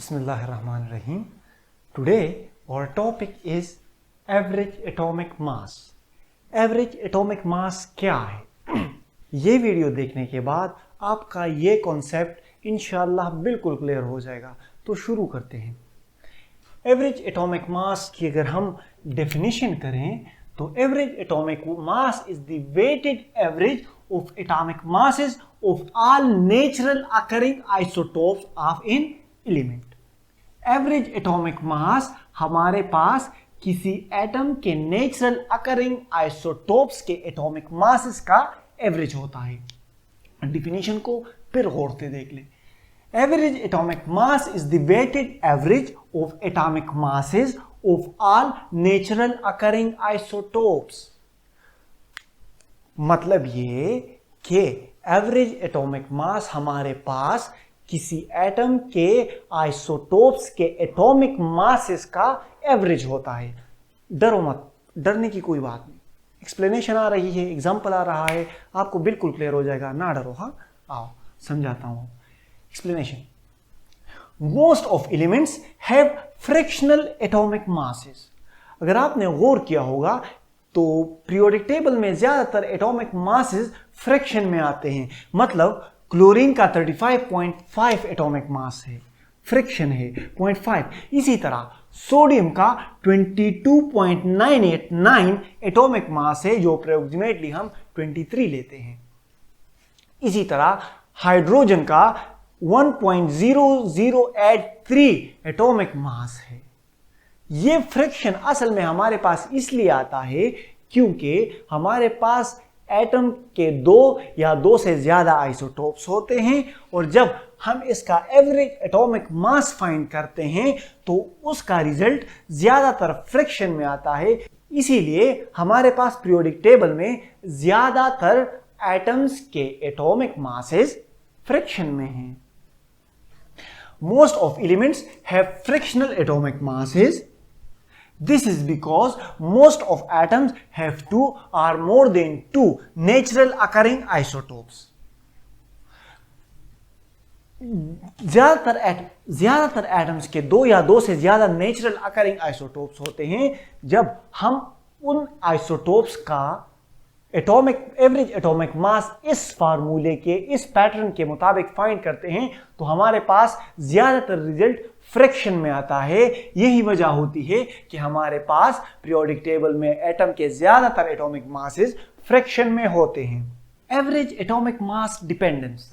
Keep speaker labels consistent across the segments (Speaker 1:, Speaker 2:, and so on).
Speaker 1: Bismillahirrahmanirrahim. Today our topic is average atomic mass. Average atomic mass क्या है? ये video देखने के बाद आपका ये कॉन्सेप्ट इंशाल्लाह बिल्कुल क्लियर हो जाएगा। तो शुरू करते हैं। एवरेज एटॉमिक मास की अगर हम डेफिनेशन करें तो average atomic mass is the weighted average of atomic masses of all natural occurring isotopes of an element. Average atomic mass हमारे पास किसी एटम के नेचुरल अकरिंग आइसोटोप्स के एटॉमिक मासेस का एवरेज होता है। डिफिनीशन को फिर गौर से देख लें। Average atomic mass is the weighted average of atomic masses of all natural occurring isotopes. मतलब ये कि एवरेज एटॉमिक मास हमारे पास किसी एटम के आइसोटोप्स के एटॉमिक मासेस का एवरेज होता है। डरो मत, डरने की कोई बात नहीं। एक्सप्लेनेशन आ रही है, एग्जाम्पल आ रहा है, आपको बिल्कुल क्लियर हो जाएगा, ना डरो। हाँ आओ समझाता हूं। Explanation. Most of elements have fractional atomic masses. अगर आपने गौर किया होगा तो पीरियोडिक टेबल में ज्यादातर एटॉमिक मासेस फ्रैक्शन में आते हैं। मतलब क्लोरीन का 35.5 एटॉमिक मास है, फ्रैक्शन है 0.5। इसी तरह सोडियम का 22.989 एटॉमिक मास है, जो अप्रोक्सीमेटली हम 23 लेते हैं। इसी तरह हाइड्रोजन का 1.0083 एटॉमिक मास है। यह फ्रैक्शन असल में हमारे पास इसलिए आता है क्योंकि हमारे पास एटम के दो या दो से ज्यादा आइसोटोप्स होते हैं, और जब हम इसका एवरेज एटॉमिक मास फाइंड करते हैं तो उसका रिजल्ट ज्यादातर फ्रैक्शन में आता है। इसीलिए हमारे पास पीरियोडिक टेबल में ज्यादातर एटम्स के एटॉमिक मासेस फ्रैक्शन में हैं। Most of elements have fractional atomic masses. This is because most of atoms have two or more than two natural occurring isotopes. ज्यादातर एटम्स के दो या दो से ज्यादा नेचुरल अकरिंग आइसोटोप्स होते हैं। जब हम उन आइसोटोप्स का एवरेज एटॉमिक मास इस फार्मूले के, इस पैटर्न के मुताबिक फाइंड करते हैं तो हमारे पास ज्यादातर रिजल्ट फ्रैक्शन में आता है। यही वजह होती है कि हमारे पास पीरियोडिक टेबल में एटम के ज्यादातर एटॉमिक मासेस फ्रैक्शन में होते हैं। एवरेज एटॉमिक मास डिपेंडेंस।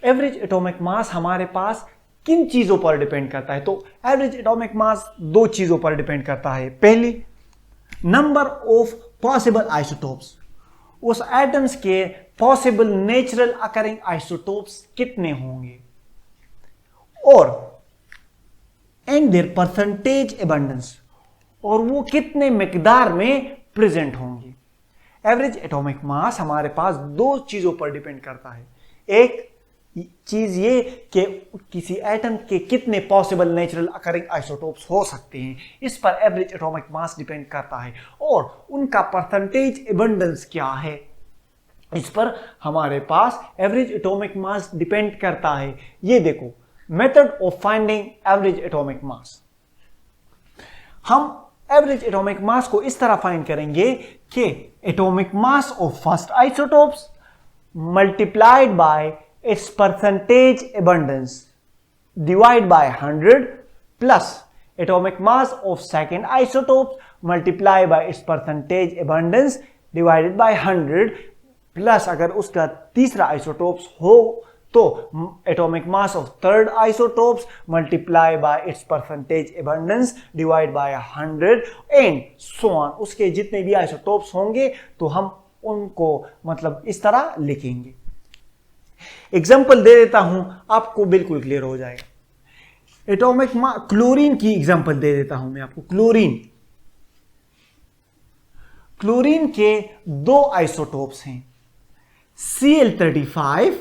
Speaker 1: एवरेज एटॉमिक मास हमारे पास किन चीजों पर डिपेंड करता है? तो एवरेज एटॉमिक मास दो चीजों पर डिपेंड करता है। पहली, नंबर ऑफ पॉसिबल आइसोटोप्स। उस एटम्स के पॉसिबल नेचुरल अकरिंग आइसोटोप्स कितने होंगे, और एंड देयर परसेंटेज एबंडेंस, और वो कितने मिकदार में प्रेजेंट होंगे। एवरेज एटॉमिक मास हमारे पास दो चीजों पर डिपेंड करता है। एक चीज ये कि किसी एटम के कितने पॉसिबल नेचुरल अकरिंग आइसोटोप्स हो सकते हैं, इस पर एवरेज एटॉमिक मास डिपेंड करता है। और उनका परसेंटेज एबंडेंस क्या है, इस पर हमारे पास एवरेज एटॉमिक मास डिपेंड करता है। ये देखो, method of finding average atomic मास। हम एवरेज एटॉमिक मास को इस तरह फाइंड करेंगे कि atomic mass of first isotopes multiplied by its percentage abundance divide by 100 plus atomic mass of second isotope multiply by its percentage abundance divided by 100 plus अगर उसका तीसरा isotopes हो तो atomic mass of third isotopes multiply by its percentage abundance divide by 100 and so on। उसके जितने भी isotopes होंगे तो हम उनको मतलब इस तरह लिखेंगे। एग्जाम्पल दे देता हूं, आपको बिल्कुल क्लियर हो जाएगा। एटॉमिक क्लोरीन की एग्जाम्पल दे देता हूं मैं आपको। क्लोरीन के दो आइसोटोप्स हैं, Cl35।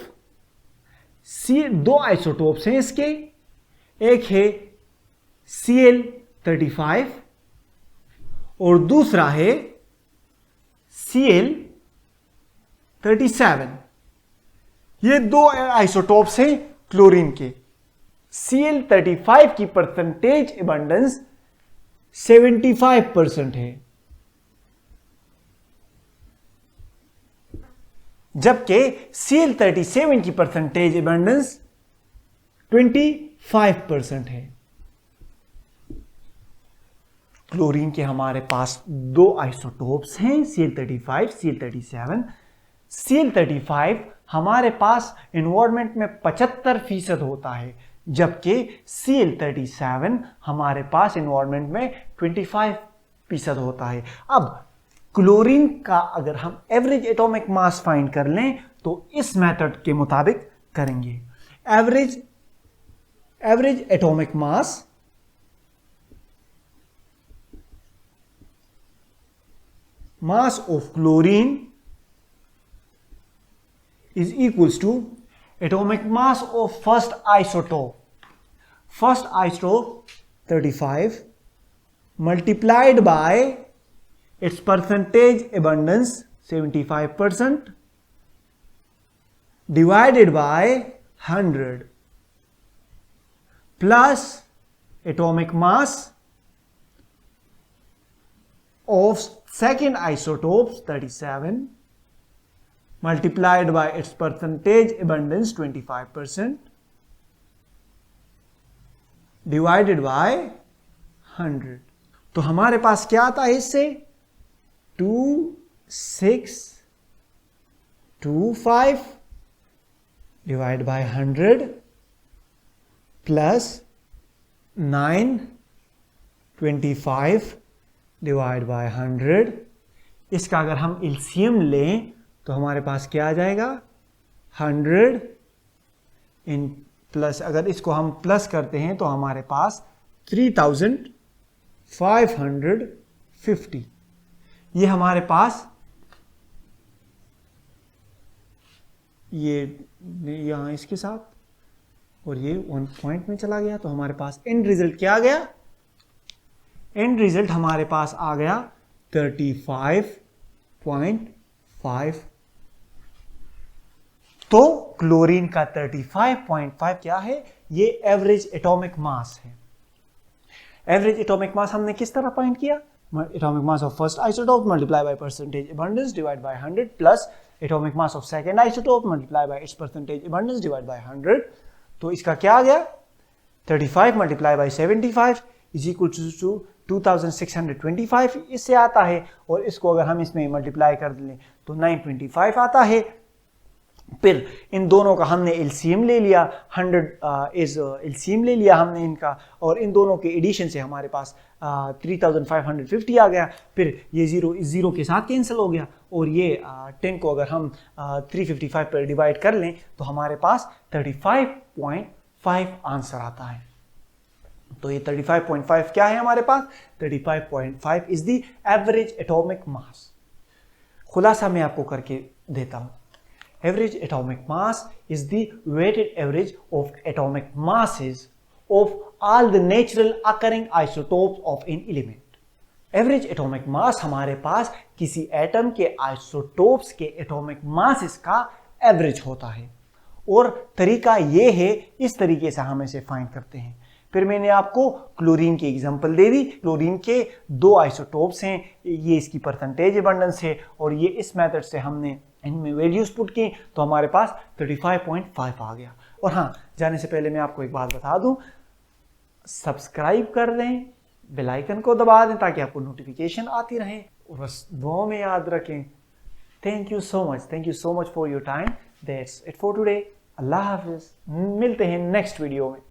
Speaker 1: दो आइसोटोप्स हैं इसके, एक है Cl35 और दूसरा है Cl37। ये दो आइसोटोप्स हैं क्लोरीन के। Cl35 की परसेंटेज एबंडेंस 75% है, जबकि Cl37 की परसेंटेज एबंडेंस 25% है। क्लोरीन के हमारे पास दो आइसोटोप्स हैं, Cl35, Cl37। Cl35 हमारे पास एनवायरमेंट में 75% होता है, जबकि Cl37 हमारे पास एनवायरमेंट में 25% होता है। अब क्लोरीन का अगर हम एवरेज एटॉमिक मास फाइंड कर लें तो इस मेथड के मुताबिक करेंगे। Average atomic mass of chlorine is equals to atomic mass of first isotope 35 multiplied by its percentage abundance 75% divided by 100 plus atomic mass of second isotope 37 multiplied by its percentage abundance 25% divided by 100। तो हमारे पास क्या आता है इससे 2625 divide by 100 plus 925 divide by 100। इसका अगर हम LCM लें तो हमारे पास क्या आ जाएगा 100 इन प्लस, अगर इसको हम प्लस करते हैं तो हमारे पास 3550। ये हमारे पास ये यहां इसके साथ और ये 1 पॉइंट में चला गया, तो हमारे पास एंड रिजल्ट क्या आ गया, एंड रिजल्ट हमारे पास आ गया 35.5। तो क्लोरीन का 35.5 क्या है, ये एवरेज एटॉमिक मास है। एवरेज एटॉमिक मास हमने किस तरह फाइंड किया, atomic mass of first isotope multiply by percentage abundance divide by 100 plus atomic mass of second isotope multiply by its percentage abundance divide by 100। तो इसका क्या आ गया 35 multiply by 75 is equal to 2625 इससे आता है, और इसको अगर हम इसमें मल्टीप्लाई कर लें तो 925 आता है। फिर इन दोनों का हमने एलसीएम ले लिया, 100 इज एलसीएम ले लिया हमने इनका, और इन दोनों के एडिशन से हमारे पास 3550 आ गया। फिर ये जीरो के साथ कैंसिल हो गया, और ये 10 को अगर हम 355 पर डिवाइड कर लें तो हमारे पास 35.5 आंसर आता है। तो ये 35.5 क्या है हमारे पास, 35.5 is the average atomic mass. खुलासा मैं आपको करके देता हूं, average atomic mass is the weighted average of atomic masses of all the natural occurring isotopes of an element। Average atomic mass हमारे पास किसी एटम के आइसोटोप्स के एटॉमिक मासेस का एवरेज होता है, और तरीका ये है, इस तरीके से हम इसे फाइंड करते हैं। फिर मैंने आपको क्लोरीन की एग्जांपल दे दी। क्लोरीन के दो आइसोटोप्स हैं, ये इसकी परसेंटेज अबंडेंस है, और ये इस मेथड से हमने इनमें वैल्यूज पुट की तो हमारे पास 35.5 आ गया। और हाँ, जाने से पहले मैं आपको एक बात बता दूं, सब्सक्राइब कर दें, बेल आइकन को दबा दें ताकि आपको नोटिफिकेशन आती रहे, और बस दुआ में याद रखें। Thank you so much for your time. That's it for today. Allah हाफिज। मिलते हैं नेक्स्ट वीडियो में।